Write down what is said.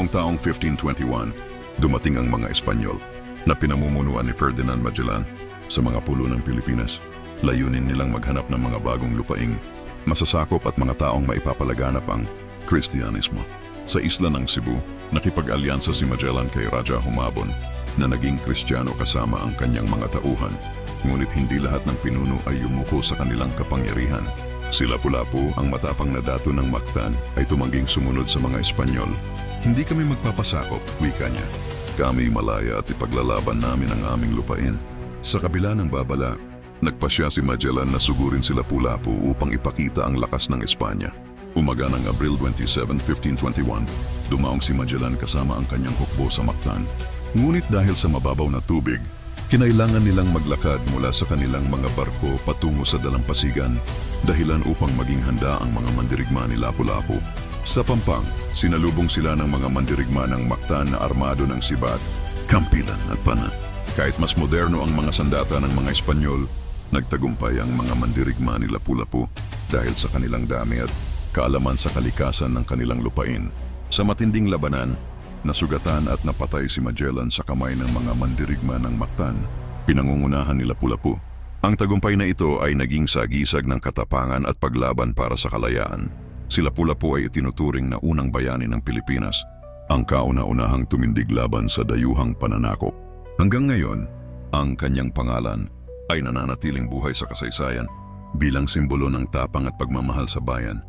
Noong taong 1521, dumating ang mga Espanyol na pinamumunuan ni Ferdinand Magellan sa mga pulo ng Pilipinas. Layunin nilang maghanap ng mga bagong lupaing masasakop at mga taong maipapalaganap ang Kristyanismo. Sa isla ng Cebu, nakipag-alyansa si Magellan kay Raja Humabon na naging Kristiyano kasama ang kanyang mga tauhan. Ngunit hindi lahat ng pinuno ay yumuko sa kanilang kapangyarihan. Si Lapu-Lapu, ang matapang na dato ng Mactan, ay tumangging sumunod sa mga Espanyol. Hindi kami magpapasakop, wika niya. Kami malaya at ipaglalaban namin ang aming lupain. Sa kabila ng babala, nagpasya si Magellan na sugurin si Lapu-Lapu upang ipakita ang lakas ng Espanya. Umaga ng Abril 27, 1521, dumaong si Magellan kasama ang kanyang hukbo sa Mactan. Ngunit dahil sa mababaw na tubig, kinailangan nilang maglakad mula sa kanilang mga barko patungo sa dalampasigan, dahilan upang maging handa ang mga mandirigma ni Lapu-Lapu. Sa Pampang, sinalubong sila ng mga mandirigma ng Mactan na armado ng sibat, kampilan at pana. Kahit mas moderno ang mga sandata ng mga Espanyol, nagtagumpay ang mga mandirigma ni Lapu-Lapu dahil sa kanilang dami at kaalaman sa kalikasan ng kanilang lupain. Sa matinding labanan, nasugatan at napatay si Magellan sa kamay ng mga mandirigma ng Mactan, pinangungunahan ni Lapu-Lapu. Ang tagumpay na ito ay naging sagisag ng katapangan at paglaban para sa kalayaan. Si Lapu-Lapu ay itinuturing na unang bayani ng Pilipinas, ang kauna-unahang tumindig laban sa dayuhang pananakop. Hanggang ngayon, ang kanyang pangalan ay nananatiling buhay sa kasaysayan bilang simbolo ng tapang at pagmamahal sa bayan.